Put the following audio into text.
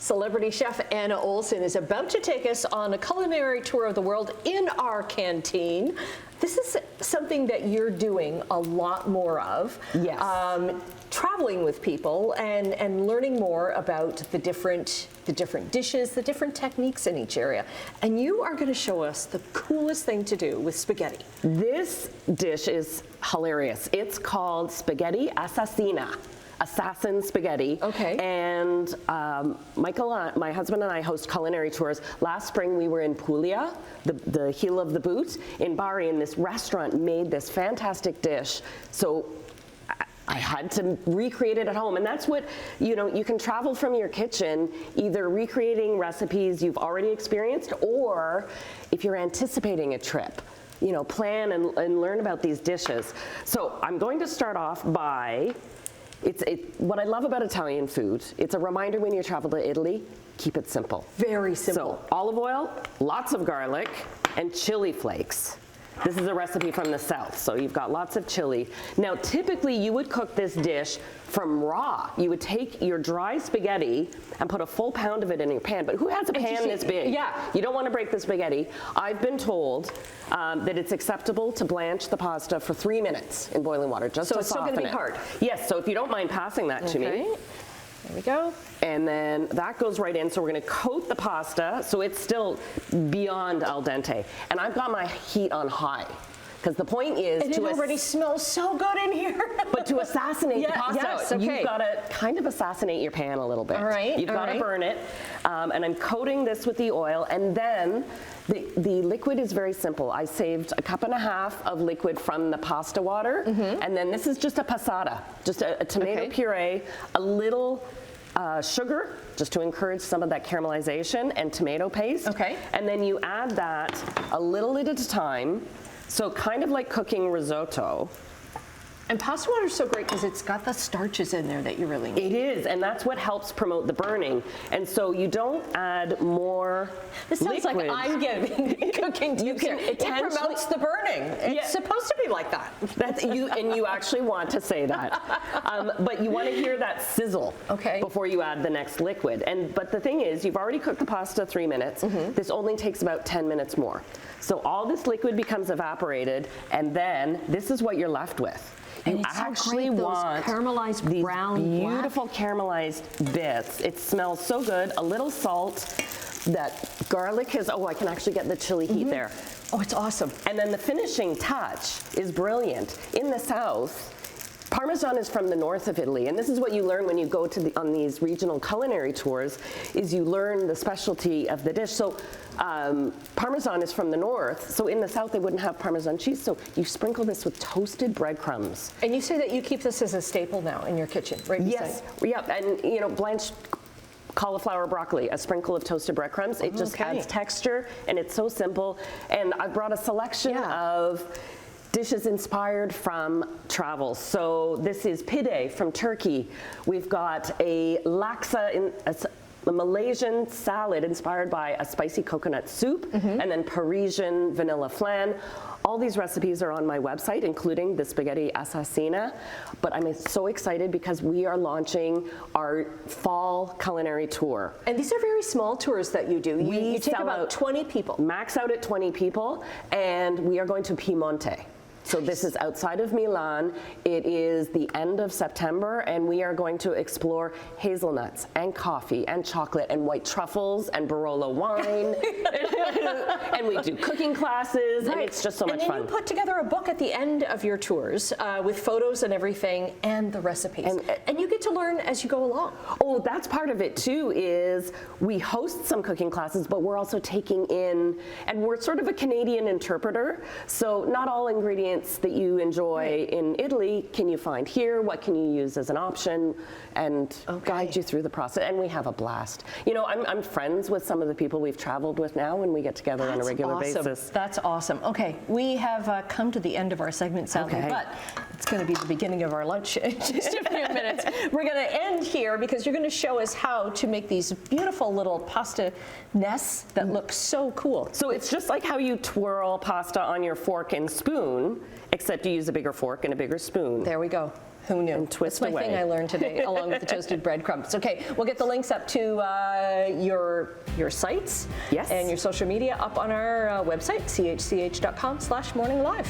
Celebrity chef Anna Olson is about to take us on a culinary tour of the world in our canteen. This is something that you're doing a lot more of. Yes. Traveling with people and learning more about the different dishes, the different techniques in each area. And you are going to show us the coolest thing to do with spaghetti. This dish is hilarious. It's called spaghetti assassina. Assassin spaghetti. Okay. And Michael, my husband and I host culinary tours. Last spring we were in Puglia, the heel of the boot in Bari, and this restaurant made this fantastic dish. So I had to recreate it at home, and that's what, you can travel from your kitchen, either recreating recipes you've already experienced, or if you're anticipating a trip, plan and learn about these dishes. So I'm going to start off by, what I love about Italian food, it's a reminder when you travel to Italy, keep it simple. Very simple. So olive oil, lots of garlic, and chili flakes. This is a recipe from the South, so you've got lots of chili. Now, typically you would cook this dish from raw. You would take your dry spaghetti and put a full pound of it in your pan, but who has a pan this big? Yeah. You don't want to break the spaghetti. I've been told that it's acceptable to blanch the pasta for 3 minutes in boiling water, just to soften it. So it's still going to be hard? Yes, so if you don't mind passing that to me. There we go. And then that goes right in, so we're gonna coat the pasta so it's still beyond al dente. And I've got my heat on high, because the point is and it already smells so good in here. But to assassinate the pasta, okay. you've gotta kind of assassinate your pan a little bit. All right. You've gotta burn it. And I'm coating this with the oil, and then the liquid is very simple. I saved 1.5 cups of liquid from the pasta water, and then this is just a passata, just a tomato puree, a little sugar, just to encourage some of that caramelization, and tomato paste. Okay. And then you add that a little at a time, so kind of like cooking risotto. And pasta water is so great because it's got the starches in there that you really need. It is, and that's what helps promote the burning. And so you don't add more This sounds liquid. like I'm giving cooking tips here. It promotes the burning. It's supposed to be like that. That's you, and you actually want to say that. But you want to hear that sizzle before you add the next liquid. But the thing is, you've already cooked the pasta 3 minutes. This only takes about 10 minutes more. So all this liquid becomes evaporated, and then this is what you're left with. You actually want caramelized these brown beautiful caramelized bits. It smells so good. A little salt. That garlic is, I can actually get the chili heat there. Oh, it's awesome. And then the finishing touch is brilliant. In the South, Parmesan is from the north of Italy, and this is what you learn when you go to on these regional culinary tours, is you learn the specialty of the dish. So Parmesan is from the north, so in the South they wouldn't have Parmesan cheese, so you sprinkle this with toasted breadcrumbs. And you say that you keep this as a staple now in your kitchen, right? Yes, yep, and blanched cauliflower broccoli, a sprinkle of toasted breadcrumbs. It just adds texture, and it's so simple. And I brought a selection of dishes inspired from travel. So this is pide from Turkey. We've got a laksa, a Malaysian salad inspired by a spicy coconut soup, and then Parisian vanilla flan. All these recipes are on my website, including the spaghetti assassina. But I'm so excited because we are launching our fall culinary tour. And these are very small tours that you do. You take about 20 people. Max out at 20 people, and we are going to Piemonte. So this is outside of Milan. It is the end of September, and we are going to explore hazelnuts and coffee and chocolate and white truffles and Barolo wine. And we do cooking classes, and it's just so much fun. And then you put together a book at the end of your tours with photos and everything and the recipes. And you get to learn as you go along. Oh, that's part of it too, is we host some cooking classes, but we're also taking in, and we're sort of a Canadian interpreter, so not all ingredients that you enjoy in Italy can you find here, what can you use as an option, and guide you through the process. And we have a blast. I'm friends with some of the people we've traveled with now, when we get together on a regular basis. That's awesome. Okay, we have come to the end of our segment, sadly, but it's going to be the beginning of our lunch in just a few minutes. We're going to end here because you're going to show us how to make these beautiful little pasta nests that look so cool. So it's just like how you twirl pasta on your fork and spoon, except you use a bigger fork and a bigger spoon. There we go. Who knew? And twist That's my away. thing I learned today, along with the toasted breadcrumbs. Okay, we'll get the links up to your sites Yes. and your social media up on our website, chch.com/morninglive.